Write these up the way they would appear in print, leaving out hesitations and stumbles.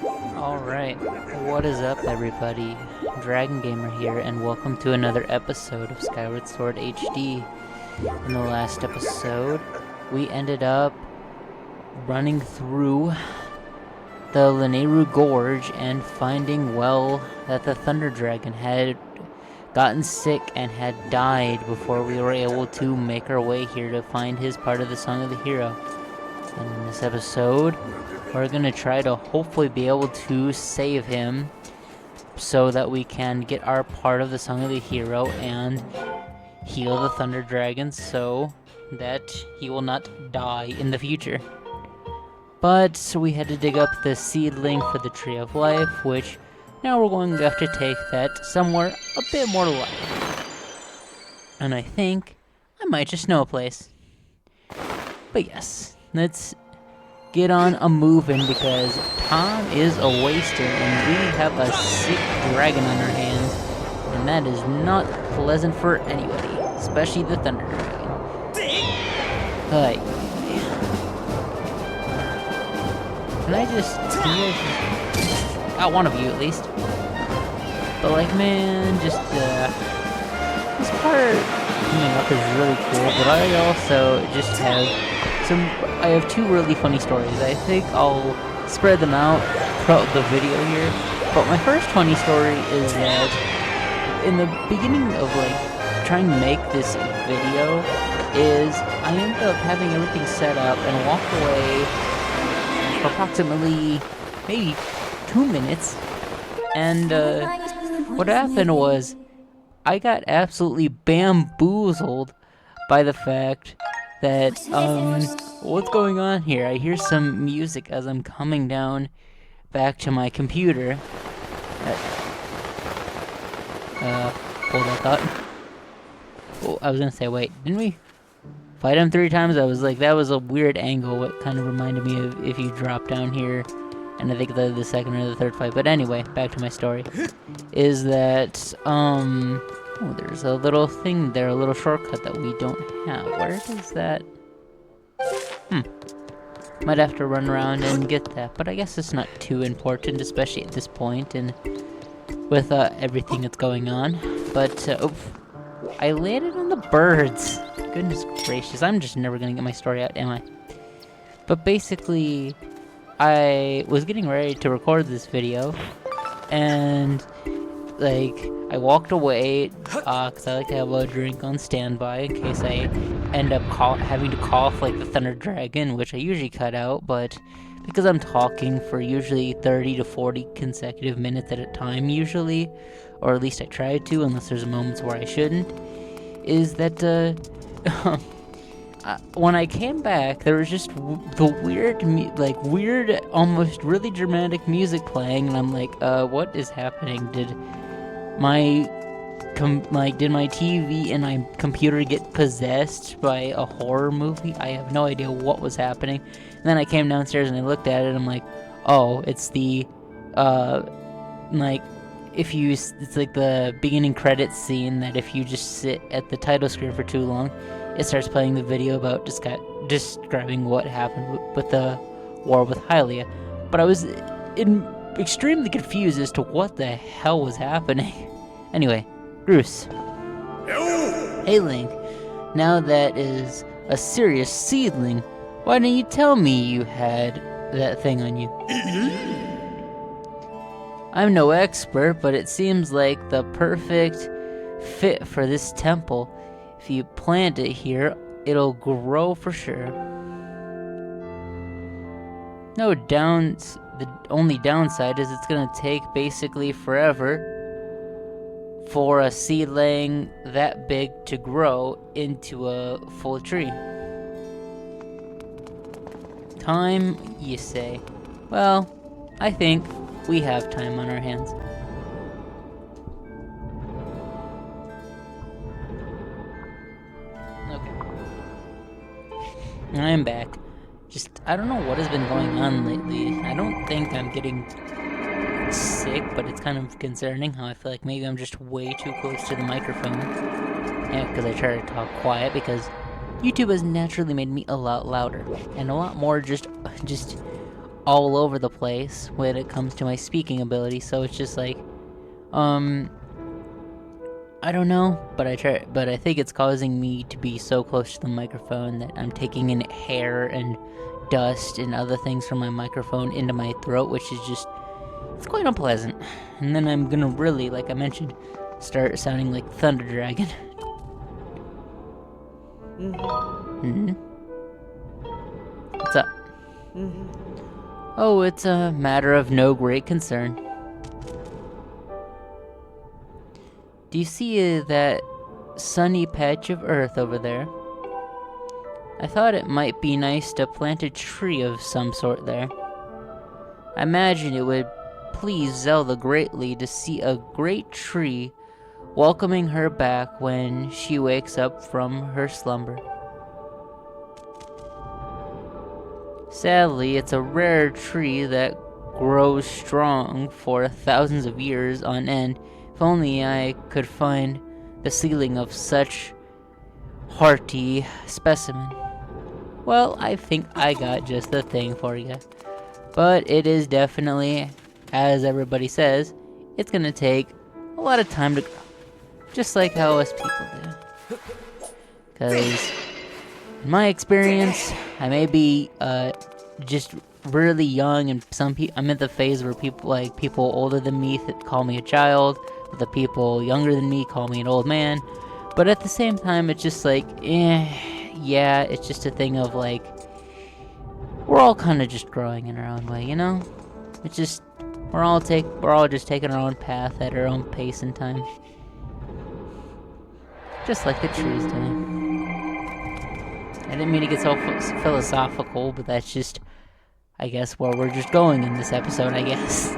Alright, what is up everybody? Dragon Gamer here, and welcome to another episode of Skyward Sword HD. In the last episode, we ended up running through the Lanayru Gorge and finding, well, that the Thunder Dragon had gotten sick and had died before we were able to make our way here to find his part of the Song of the Hero. And in this episode, we're gonna try to hopefully be able to save him so that we can get our part of the Song of the Hero and heal the Thunder Dragon so that he will not die in the future. But we had to dig up the seedling for the Tree of Life, which now we're going to have to take that somewhere a bit more to life. And I think I might just know a place. But yes, let's get on a moving because time is a wasting and we have a sick dragon on our hands, and that is not pleasant for anybody, especially the Thunder Dragon. Like, can you guys got one of you at least. But like, man, just this part coming up is really cool, but I also just have I have two really funny stories. I think I'll spread them out throughout the video here. But my first funny story is that in the beginning of like trying to make this video is I ended up having everything set up and walked away for approximately maybe 2 minutes. And what happened was I got absolutely bamboozled by the fact that, what's going on here? I hear some music as I'm coming down back to my computer. Hold that thought. Oh, I was gonna say, wait, didn't we fight him 3 times? I was like, that was a weird angle. It kind of reminded me of if you drop down here, and I think the second or the third fight. But anyway, back to my story. Is that, oh, there's a little thing there, a little shortcut that we don't have. Where is that? Might have to run around and get that, but I guess it's not too important, especially at this point and with everything that's going on. But, I landed on the birds. Goodness gracious, I'm just never gonna get my story out, am I? But basically, I was getting ready to record this video, and like, I walked away, because I like to have a drink on standby in case I end up having to cough like the Thunder Dragon, which I usually cut out, but because I'm talking for usually 30 to 40 consecutive minutes at a time usually, or at least I try to, unless there's moments where I shouldn't, is that, when I came back, there was just the weird, almost really dramatic music playing, and I'm like, what is happening? Did my TV and my computer get possessed by a horror movie? I have no idea what was happening. And then I came downstairs and I looked at it, and I'm like, oh, it's the, it's like the beginning credits scene that if you just sit at the title screen for too long, it starts playing the video about describing what happened with the war with Hylia. But I was extremely confused as to what the hell was happening. Anyway, Bruce. Hey Link, now that is a serious seedling. Why didn't you tell me you had that thing on you? I'm no expert, but it seems like the perfect fit for this temple. If you plant it here, it'll grow for sure. The only downside is it's gonna take basically forever for a seedling that big to grow into a full tree. Time, you say? Well, I think we have time on our hands. Okay. I'm back. I don't know what has been going on lately. I don't think I'm getting sick, but it's kind of concerning how I feel like maybe I'm just way too close to the microphone. Yeah, because I try to talk quiet, because YouTube has naturally made me a lot louder, and a lot more just all over the place when it comes to my speaking ability, so it's just like, I don't know, but I think it's causing me to be so close to the microphone that I'm taking in hair and dust and other things from my microphone into my throat, which is just, it's quite unpleasant. And then I'm gonna really, like I mentioned, start sounding like Thunder Dragon. What's up? Oh, it's a matter of no great concern. Do you see that sunny patch of earth over there? I thought it might be nice to plant a tree of some sort there. I imagine it would please Zelda greatly to see a great tree welcoming her back when she wakes up from her slumber. Sadly, it's a rare tree that grows strong for thousands of years on end. If only I could find the seedling of such hearty specimen. Well, I think I got just the thing for you. But it is definitely, as everybody says, it's gonna take a lot of time to grow. Just like how us people do. Because, in my experience, I may be just really young, and I'm at the phase where people older than me call me a child, the people younger than me call me an old man. But at the same time, it's just like, yeah, it's just a thing of like, we're all kind of just growing in our own way, you know? It's just, we're all just taking our own path at our own pace and time. Just like the trees doing. I didn't mean to get so philosophical, but that's just, I guess, where we're just going in this episode, I guess.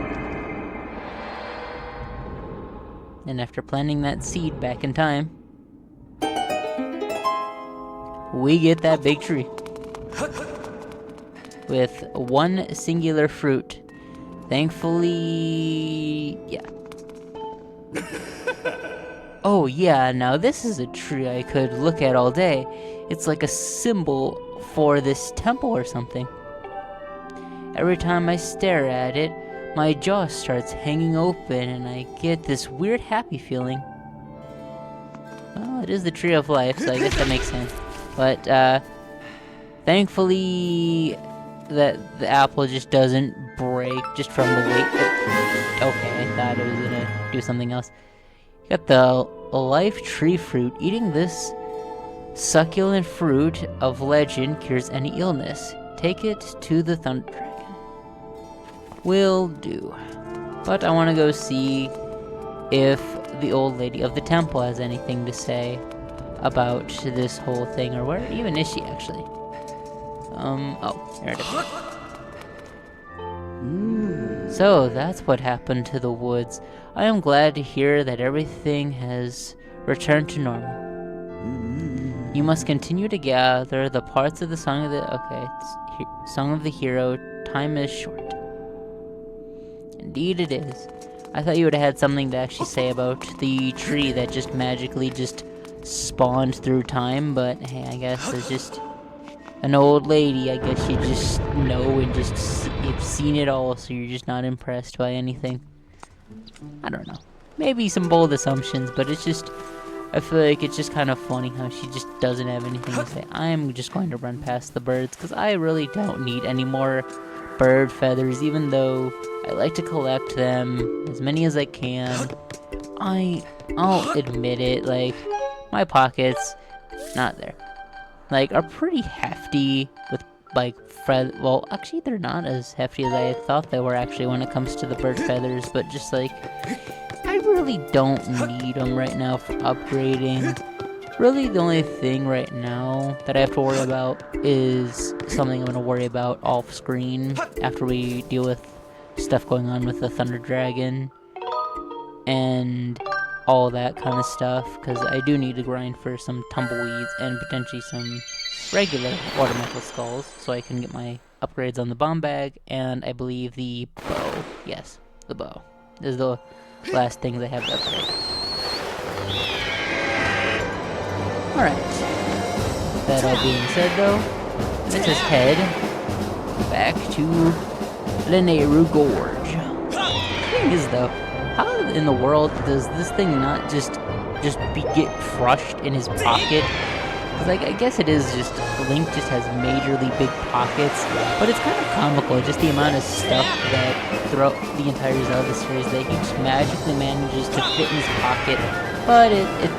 And after planting that seed back in time, we get that big tree. With one singular fruit. Thankfully, yeah. Oh yeah, now this is a tree I could look at all day. It's like a symbol for this temple or something. Every time I stare at it, my jaw starts hanging open and I get this weird happy feeling. Well, it is the tree of life, so I guess that makes sense. But, thankfully, that the apple just doesn't break just from the weight. Okay, I thought it was gonna do something else. You got the life tree fruit. Eating this succulent fruit of legend cures any illness. Take it to the Thunder Dragon. Will do. But I want to go see if the old lady of the temple has anything to say about this whole thing, or where even is she actually? Oh, there it is. So that's what happened to the woods. I am glad to hear that everything has returned to normal. You must continue to gather the parts of the song of Song of the Hero. Time is short. Indeed it is. I thought you would have had something to actually say about the tree that just magically just spawned through time, but hey, I guess it's just an old lady. I guess you just know and you've seen it all, so you're just not impressed by anything. I don't know. Maybe some bold assumptions, but it's just, I feel like it's just kind of funny how she just doesn't have anything to say. I'm just going to run past the birds, because I really don't need any more bird feathers, even though I like to collect them, as many as I can. I'll admit it, like, my pockets, not there, like, are pretty hefty with, like, well, actually, they're not as hefty as I thought they were, actually, when it comes to the bird feathers, but just, like, I really don't need them right now for upgrading. Really, the only thing right now that I have to worry about is something I'm going to worry about off-screen after we deal with stuff going on with the Thunder Dragon and all that kind of stuff, because I do need to grind for some tumbleweeds and potentially some regular ornamental skulls so I can get my upgrades on the bomb bag and I believe the bow. Yes, the bow. This is the last things I have to upgrade. Alright. That all being said though, let's just head back to Lineru Gorge. Thing is though, how in the world does this thing not just get crushed in his pocket? Because like, I guess it is just, Link just has majorly big pockets, but it's kind of comical, just the amount of stuff that throughout the entire Zelda series that he just magically manages to fit in his pocket. But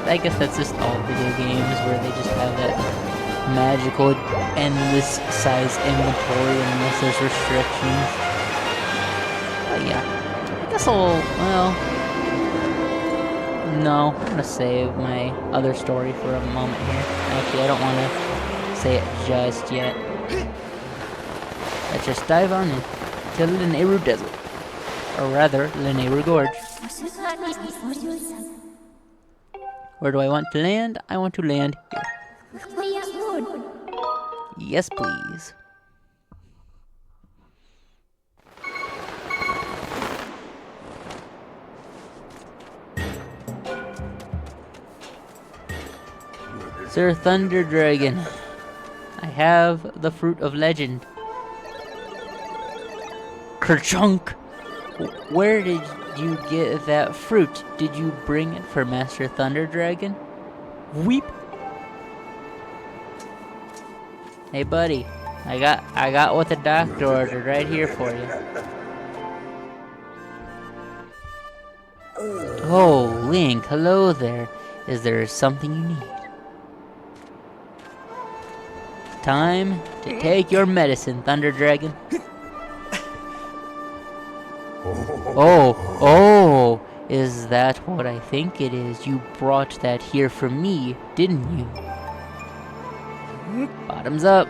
I guess that's just all video games where they just have that magical, endless size inventory unless there's restrictions. But yeah, I guess no, I'm gonna save my other story for a moment here. Actually, I don't want to say it just yet. Let's just dive on into Lineru Desert. Or rather, Lineru Gorge. Where do I want to land? I want to land here. Yes, please. Sir Thunder Dragon, I have the fruit of legend. Kerchunk! Where did you get that fruit? Did you bring it for Master Thunder Dragon? Weep! Hey buddy, I got what the doctor ordered right here for you. Oh, Link, hello there. Is there something you need? Time to take your medicine, Thunder Dragon. Oh, is that what I think it is? You brought that here for me, didn't you? Bottoms up.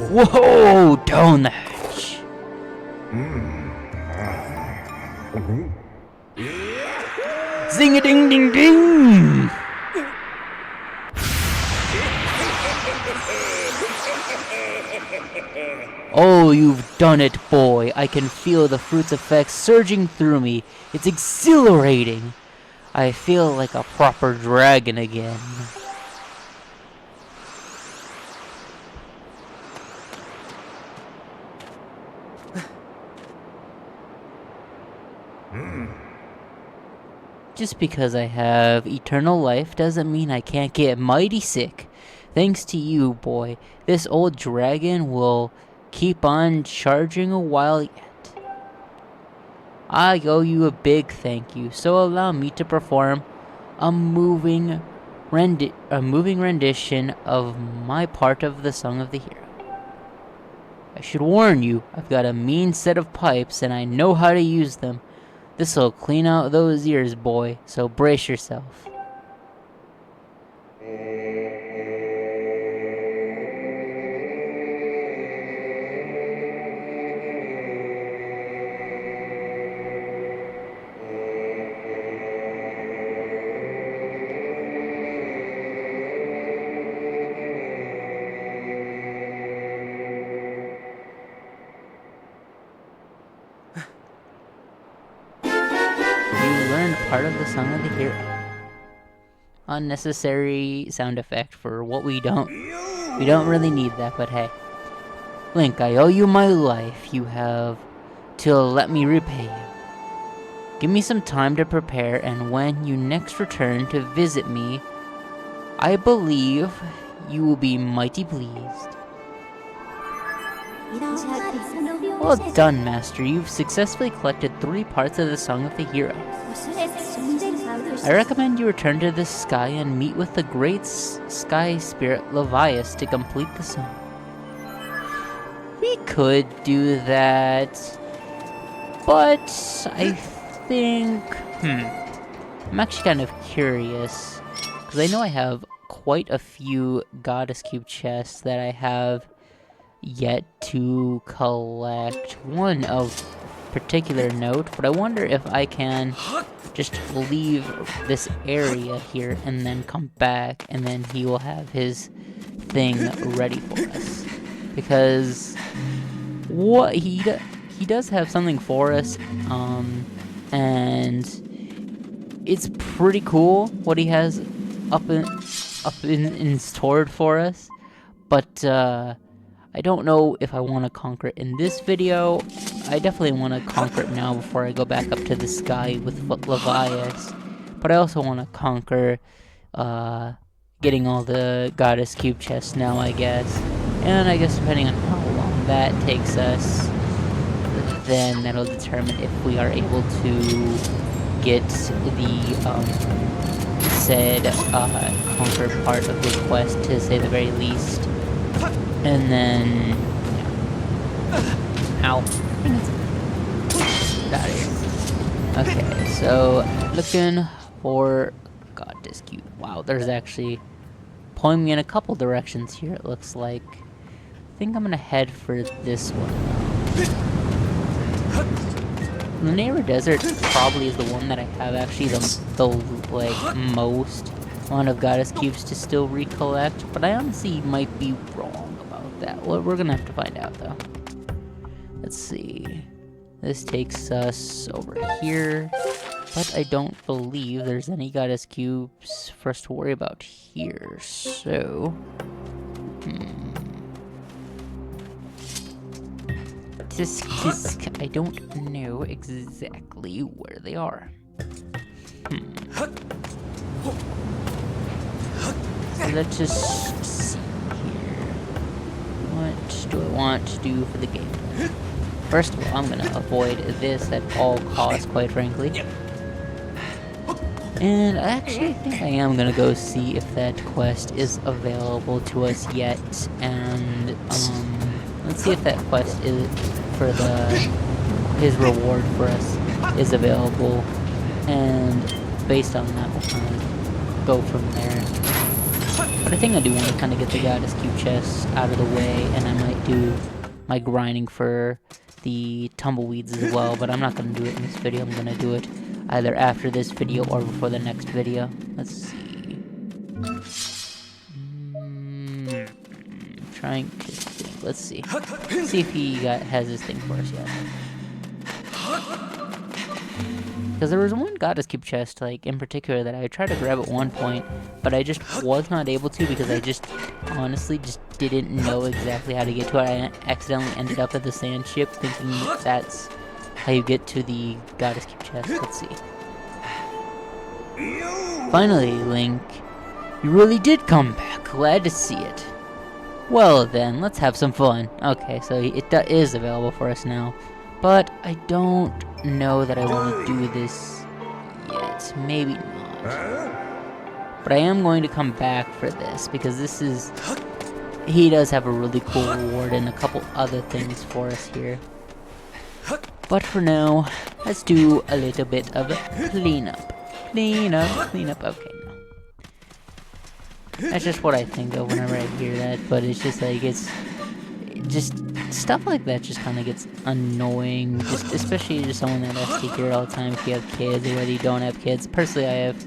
Whoa, down the hatch. Zing-a-ding-ding-ding! Oh, you've done it, boy. I can feel the fruit's effects surging through me. It's exhilarating. I feel like a proper dragon again. Just because I have eternal life doesn't mean I can't get mighty sick. Thanks to you, boy, this old dragon will keep on charging a while yet. I owe you a big thank you, so allow me to perform a moving rendition of my part of the Song of the Hero. I should warn you, I've got a mean set of pipes and I know how to use them. This'll clean out those ears, boy, so brace yourself. Part of the Song of the Hero. Unnecessary sound effect for what we don't really need that, but hey. Link, I owe you my life. You have till let me repay you. Give me some time to prepare, and when you next return to visit me, I believe you will be mighty pleased. Well done, Master. You've successfully collected 3 parts of the Song of the Hero. I recommend you return to the sky and meet with the great sky spirit Levias to complete the song. We could do that, but I think... I'm actually kind of curious, because I know I have quite a few Goddess Cube chests that I have yet to collect. One of particular note, but I wonder if I can just leave this area here and then come back, and then he will have his thing ready for us. Because what he does have something for us, and it's pretty cool what he has up in stored for us. But I don't know if I want to conquer it in this video. I definitely want to conquer it now before I go back up to the sky with Levias. But I also want to conquer getting all the goddess cube chests now, I guess. And I guess depending on how long that takes us, then that'll determine if we are able to get the said conquer part of the quest, to say the very least. And then, yeah. Ow. Get out of here. Okay, so looking for goddess cube. Wow, there's actually pulling me in a couple directions here, it looks like. I think I'm gonna head for this one. The Neighbor Desert probably is the one that I have actually the like most amount of goddess cubes to still recollect, but I honestly might be wrong about that. Well, we're gonna have to find out though. Let's see. This takes us over here, but I don't believe there's any goddess cubes for us to worry about here. So, I don't know exactly where they are. So let's just see here. What do I want to do for the gameplay? First of all, I'm gonna avoid this at all costs, quite frankly. And I actually think I am gonna go see if that quest is available to us yet. And let's see if that quest is for his reward for us is available, and based on that we'll kind of go from there. But I think I do want to kind of get the goddess cube chest out of the way, and I might do my grinding for the tumbleweeds as well, but I'm not going to do it in this video. I'm going to do it either after this video or before the next video. Let's see. Trying to think. Let's see. Let's see if he has his thing for us yet. Because there was one goddess cube chest, like, in particular that I tried to grab at one point, but I just was not able to because I just honestly just didn't know exactly how to get to it. I accidentally ended up at the sand ship thinking that's how you get to the goddess cube chest. Let's see. Finally, Link, you really did come back. Glad to see it. Well then, let's have some fun. Okay, so it is available for us now. But I don't know that I want to do this yet. Maybe not. But I am going to come back for this, because this is... He does have a really cool reward and a couple other things for us here. But for now, let's do a little bit of cleanup. Cleanup. Okay, no. That's just what I think of whenever I hear that, but it's just like, it's just stuff like that just kind of gets annoying, just especially to someone that has to hear it all the time if you have kids or whether you don't have kids. Personally, I have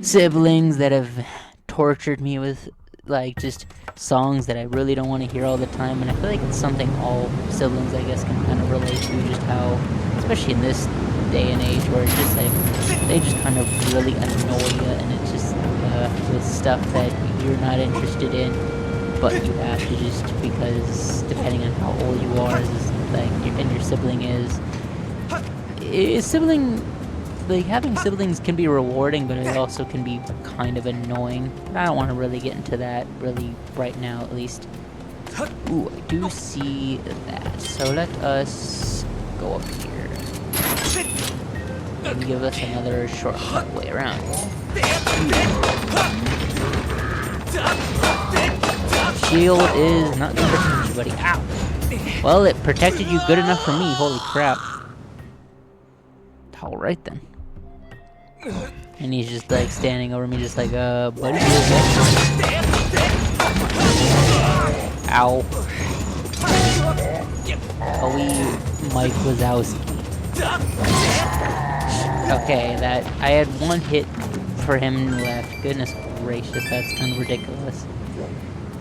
siblings that have tortured me with like just songs that I really don't want to hear all the time, and I feel like it's something all siblings, I guess, can kind of relate to, just how, especially in this day and age, where it's just like they just kind of really annoy you, and it's just with stuff that you're not interested in, but you have to just because depending on how old you are, is like your sibling is like having siblings can be rewarding, but it also can be kind of annoying. I don't want to really get into that really right now, at least. Ooh, I do see that. So let us go up here and give us another shortcut way around. Shield is not gonna protect you, buddy. Ow! Well, it protected you good enough for me. Holy crap! All right then. And he's just like standing over me, just like, buddy. Ow. Holy Mike Wazowski. Okay, that I had one hit for him left. Goodness gracious, that's kind of ridiculous.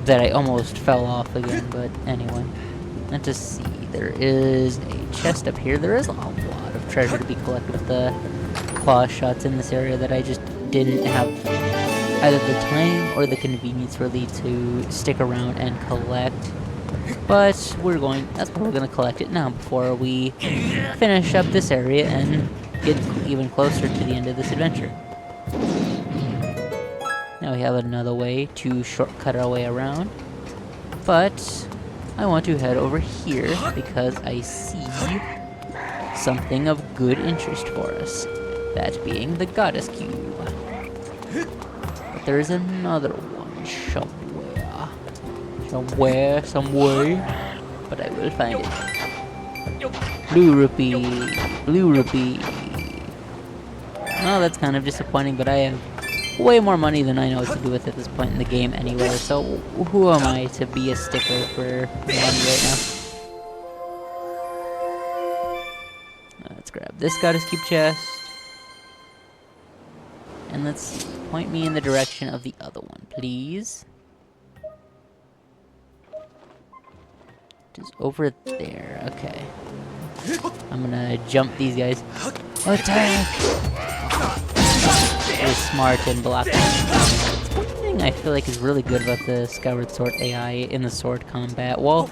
That I almost fell off again, but anyway. Let's just see. There is a chest up here. There is a lot of treasure to be collected with the claw shots in this area that I just didn't have either the time or the convenience really to stick around and collect. But that's why we're gonna collect it now before we finish up this area and get even closer to the end of this adventure. Now we have another way to shortcut our way around. But I want to head over here because I see something of good interest for us. That being the goddess cube. But there is another one somewhere. But I will find it. Blue rupee. Well, that's kind of disappointing, but I have way more money than I know what to do with at this point in the game anyway, so who am I to be a stickler for money right now? Let's grab this goddess cube chest. And let's point me in the direction of the other one, please. It is over there, okay. I'm gonna jump these guys. Attack! It was smart and blocked. One thing I feel like is really good about the Skyward Sword AI in the sword combat, well,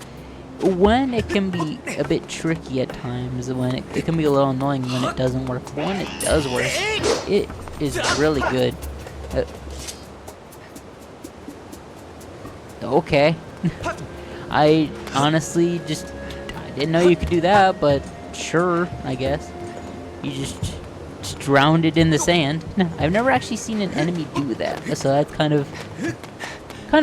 when it can be a bit tricky at times, when it can be a little annoying when it doesn't work, but when it does work, it is really good. Okay. I honestly I didn't know you could do that, but sure, I guess. You just drowned it in the sand. No, I've never actually seen an enemy do that, so that's kind of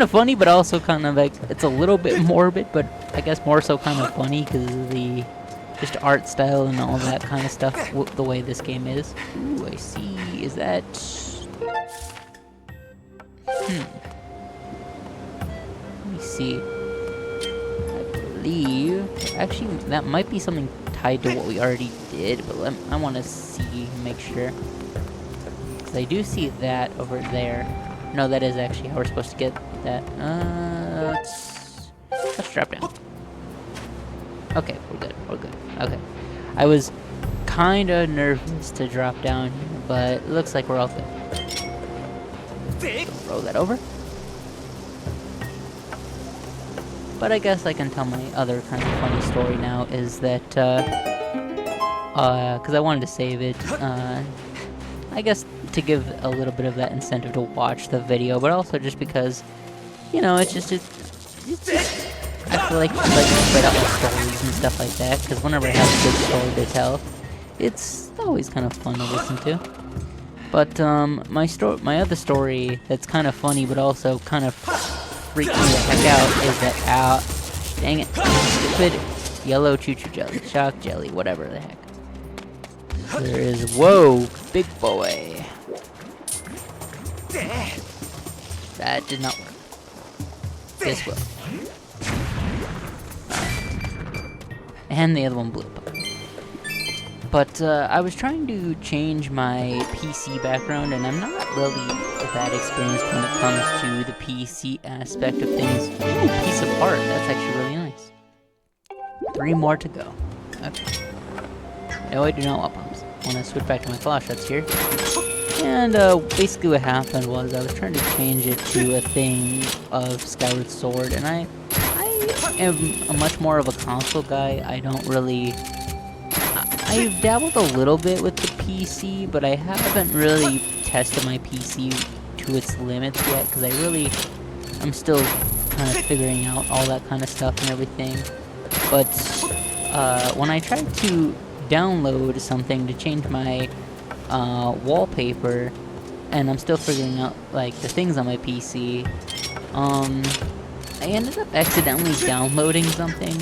funny, but also kind of like, it's a little bit morbid, but I guess more so kind of funny because of the just art style and all that kind of stuff, the way this game is. Ooh, I see. Is that... Let me see. I believe... Actually, that might be something tied to what we already did, but I want to see, make sure. Because I do see that over there. No, that is actually how we're supposed to get that. Let's drop down. Okay, we're good. Okay. I was kind of nervous to drop down here, but it looks like we're all good. So roll that over. But I guess I can tell my other kind of funny story now is that, because I wanted to save it, I guess to give a little bit of that incentive to watch the video, but also just because, you know, it's just I feel like to spread out my stories and stuff like that, because whenever I have a good story to tell, it's always kind of fun to listen to. But my other story that's kind of funny, but also kind of freaked me the heck out is that dang it, stupid yellow choo-choo jelly, shock jelly, whatever the heck. There is, whoa, big boy. That did not work. This will. And the other one blew up. But I was trying to change my PC background, and I'm not really that experienced when it comes to the PC aspect of things. Ooh, piece of art. That's actually really nice. 3 more to go. Okay. No, I do not want pumps. I want to switch back to my claw shots here. And basically what happened was I was trying to change it to a thing of Skyward Sword, and I am a much more of a console guy. I don't really... I've dabbled a little bit with the PC, but I haven't really tested my PC to its limits yet, because I'm still kind of figuring out all that kind of stuff and everything. But when I tried to download something to change my wallpaper, and I'm still figuring out like the things on my PC, I ended up accidentally downloading something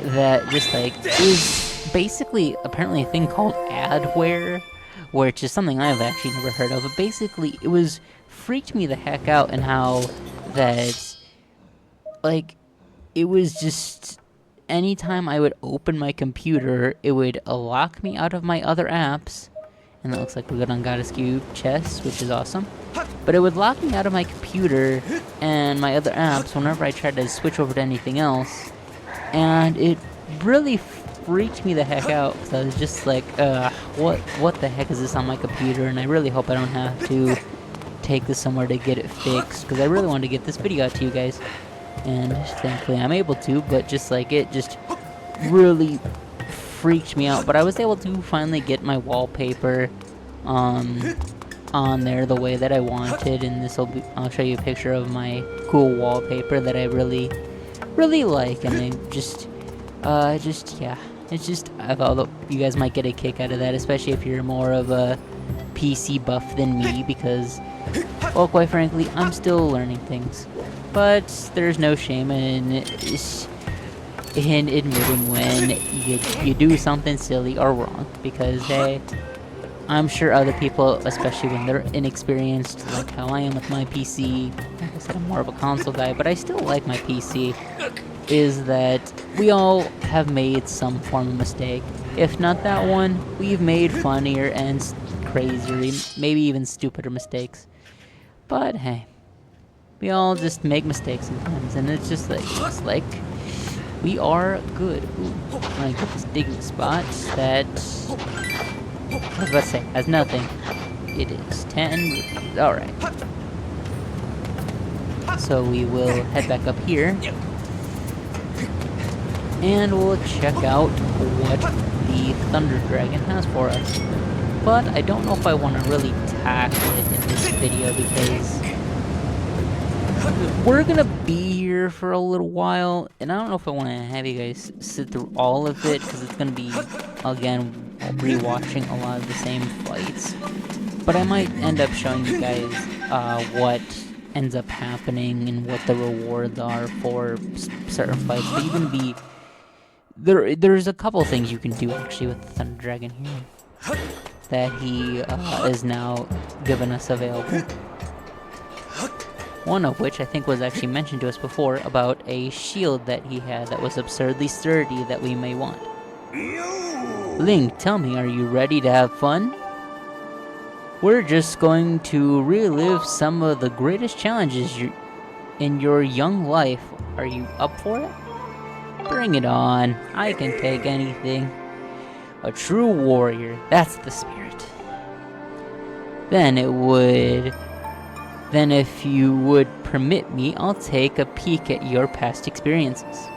that just like is basically apparently a thing called adware, which is something I've actually never heard of. But basically it freaked me the heck out, and how that like it was just anytime I would open my computer, it would lock me out of my other apps. And that looks like we're good on Goddess Cube chests, which is awesome. But it would lock me out of my computer and my other apps whenever I tried to switch over to anything else. And it really freaked me the heck out, because I was just like, what the heck is this on my computer? And I really hope I don't have to take this somewhere to get it fixed, because I really wanted to get this video out to you guys. And thankfully I'm able to, but just like it just really freaked me out. But I was able to finally get my wallpaper on there the way that I wanted, and I'll show you a picture of my cool wallpaper that I really like, and I yeah, it's just, I thought that you guys might get a kick out of that, especially if you're more of a PC buff than me, because, well, quite frankly, I'm still learning things. But there's no shame in admitting when you do something silly or wrong, because, hey, I'm sure other people, especially when they're inexperienced, like how I am with my PC, like I said, I'm more of a console guy, but I still like my PC, is that we all have made some form of mistake. If not that one, we've made funnier and crazier, maybe even stupider mistakes. But hey, we all just make mistakes sometimes, and it's just like we are good. Ooh, I get this digging spot that I was about to say has nothing. It is 10 rupees. Alright. So we will head back up here, and we'll check out what the Thunder Dragon has for us. But I don't know if I want to really tackle it in this video, because we're gonna be here for a little while, and I don't know if I want to have you guys sit through all of it, because it's gonna be, again, rewatching a lot of the same fights. But I might end up showing you guys what ends up happening and what the rewards are for certain fights. But you can be there's a couple things you can do actually with the Thunder Dragon here that he is now given us available. One of which I think was actually mentioned to us before, about a shield that he had that was absurdly sturdy that we may want. Link, tell me, are you ready to have fun? We're just going to relive some of the greatest challenges in your young life. Are you up for it? Bring it on. I can take anything. A true warrior, that's the spirit. Then if you would permit me, I'll take a peek at your past experiences.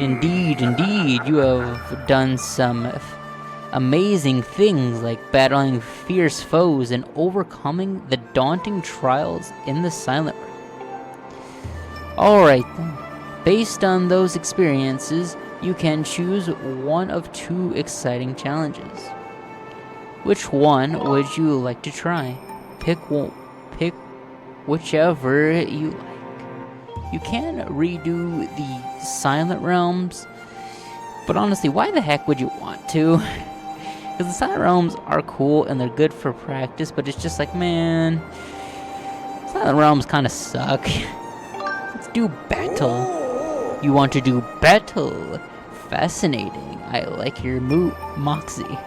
Indeed, you have done some amazing things, like battling fierce foes and overcoming the daunting trials in the Silent Room. Alright then, based on those experiences, you can choose one of two exciting challenges. Which one would you like to try? Pick whichever you like. You can redo the Silent Realms, but honestly, why the heck would you want to? Because the Silent Realms are cool and they're good for practice, but it's just like, man, Silent Realms kind of suck. Let's do battle. You want to do battle? Fascinating. I like your moxie.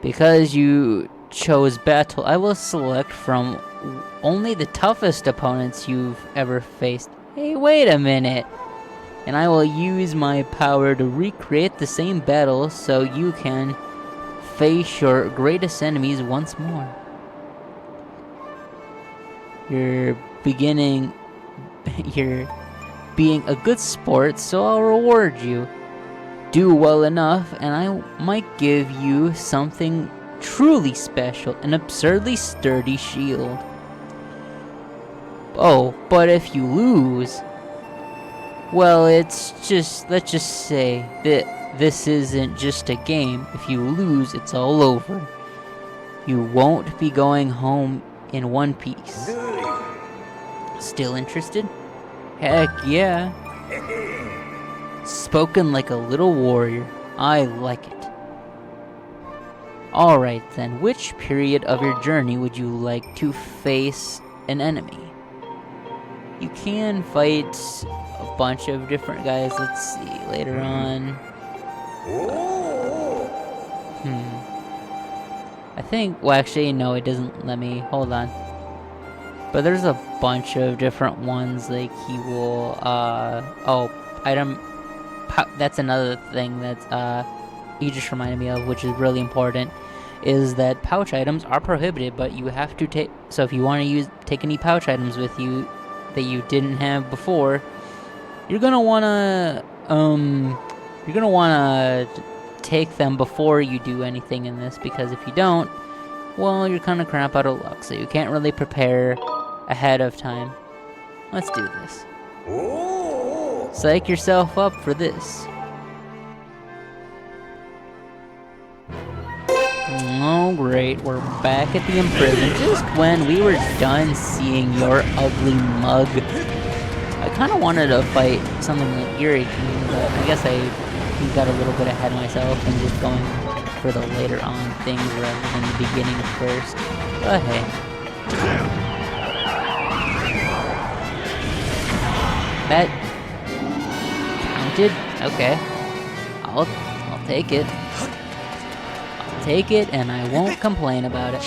Because you chose battle, I will select from only the toughest opponents you've ever faced. Hey, wait a minute. And I will use my power to recreate the same battle so you can face your greatest enemies once more. You're being a good sport, so I'll reward you. Do well enough, and I might give you something truly special, an absurdly sturdy shield. Oh, but if you lose, well, let's just say that this isn't just a game. If you lose, it's all over. You won't be going home in one piece. Still interested? Heck yeah. Spoken like a little warrior. I like it. Alright then, which period of your journey would you like to face an enemy? You can fight a bunch of different guys. Let's see, later on. I think, well actually no, it doesn't let me, hold on. But there's a bunch of different ones, like he will, that's another thing that, he just reminded me of, which is really important. is that pouch items are prohibited, but you have to take. So if you want to take any pouch items with you that you didn't have before, you're gonna wanna take them before you do anything in this, because if you don't, well, you're kind of crap out of luck. So you can't really prepare ahead of time. Let's do this. Psych yourself up for this. Oh great, we're back at the imprison just when we were done seeing your ugly mug. I kind of wanted to fight something like Yuri, but I guess I got a little bit ahead of myself and just going for the later on things rather than the beginning first. But hey. That counted? Okay. I'll take it. I'll take it and I won't complain about it.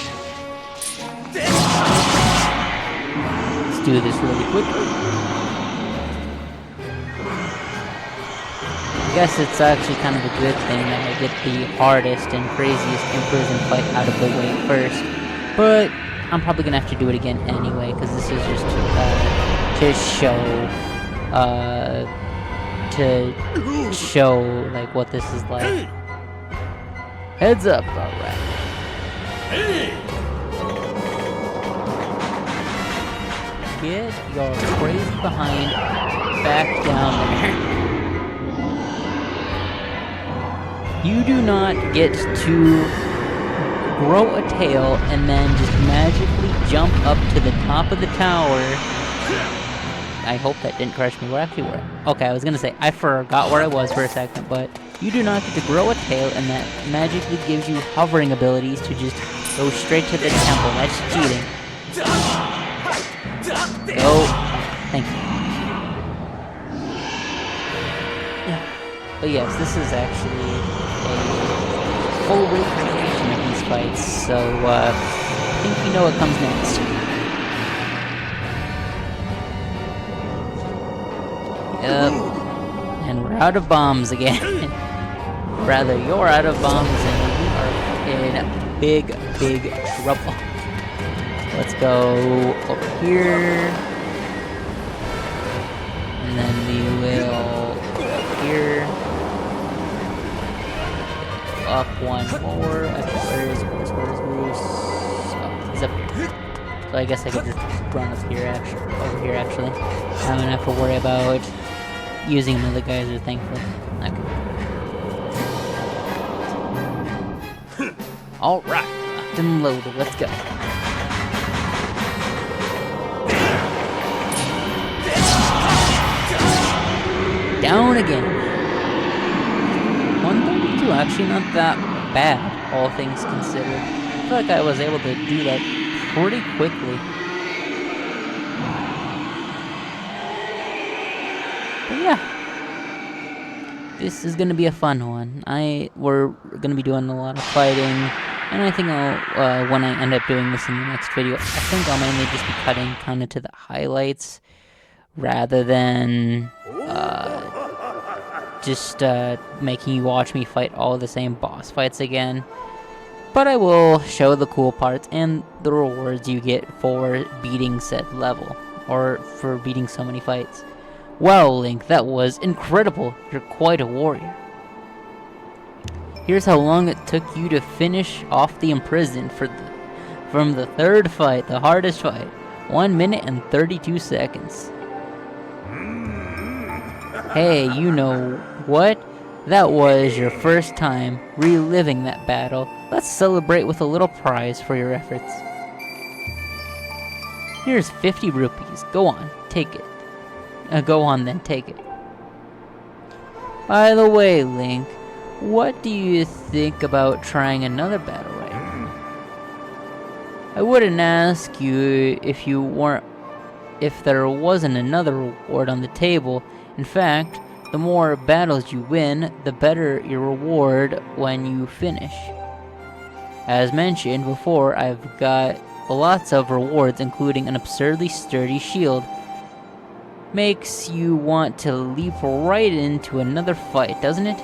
Let's do this really quickly. I guess it's actually kind of a good thing that I get the hardest and craziest imprison fight out of the way first. But I'm probably gonna have to do it again anyway, because this is just to show like what this is like. Heads up, alright. Get your crazy behind back down there. You do not get to grow a tail and then just magically jump up to the top of the tower. I hope that didn't crush me. Where actually were? Okay, I was gonna say, I forgot where I was for a second, but you do not get to grow a tail, and that magically gives you hovering abilities to just go straight to the temple. That's cheating. Go. Thank you. But yes, this is actually a full recreation of these fights, so I think you know what comes next. Yep. And we're out of bombs again. Rather, you're out of bombs and we are in big trouble. Let's go over here. And then we will go up here. Up one more. Actually, where's Bruce? Oh, he's up here. So I guess I could just run up here, over here actually. I don't have to worry about using another geyser, thankfully. Okay. Alright, locked and loaded, let's go. Down again. 132, actually not that bad, all things considered. I feel like I was able to do that pretty quickly. But yeah, this is gonna be a fun one. We're gonna be doing a lot of fighting, and I think I'll when I end up doing this in the next video, I think I'll mainly just be cutting kind of to the highlights rather than just making you watch me fight all the same boss fights again. But I will show the cool parts and the rewards you get for beating said level, or for beating so many fights. Wow, Link, that was incredible. You're quite a warrior. Here's how long it took you to finish off the imprison from the third fight, the hardest fight. 1 minute and 32 seconds. Hey, you know what? That was your first time reliving that battle. Let's celebrate with a little prize for your efforts. Here's 50 rupees. Go on, take it. Go on then, take it. By the way, Link, what do you think about trying another battle right now? I wouldn't ask you if there wasn't another reward on the table. In fact, the more battles you win, the better your reward when you finish. As mentioned before, I've got lots of rewards, including an absurdly sturdy shield. Makes you want to leap right into another fight, doesn't it?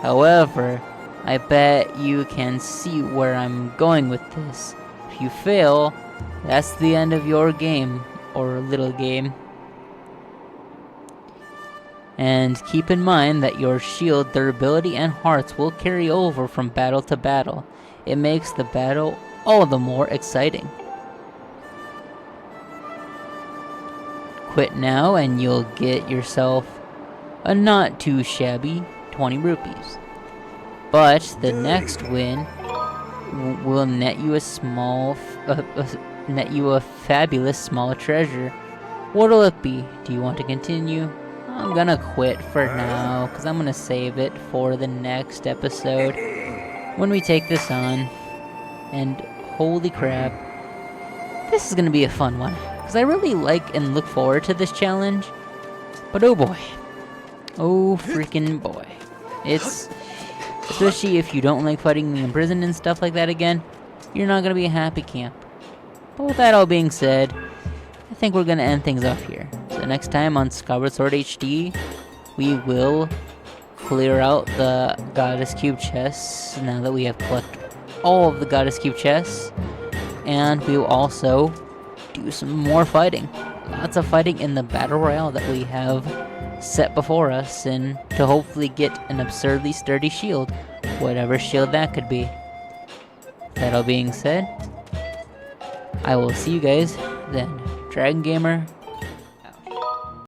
However, I bet you can see where I'm going with this. If you fail, that's the end of your game, or little game. And keep in mind that your shield, durability, and hearts will carry over from battle to battle. It makes the battle all the more exciting. Quit now and you'll get yourself a not too shabby 20 rupees. But the next win will net you a fabulous small treasure. What'll it be? Do you want to continue? I'm gonna quit for now, because I'm gonna save it for the next episode when we take this on. And holy crap, this is gonna be a fun one, because I really like and look forward to this challenge. But oh boy, oh freaking boy, it's, especially if you don't like fighting in prison and stuff like that again, you're not gonna be a happy camp. But with that all being said, I think we're gonna end things off here. So next time on Skyward Sword HD, we will clear out the Goddess Cube chests now that we have collected all of the Goddess Cube chests. And we will also do some more fighting. Lots of fighting in the Battle Royale that we have set before us, and to hopefully get an absurdly sturdy shield, whatever shield that could be. That all being said, I will see you guys then. Dragon Gamer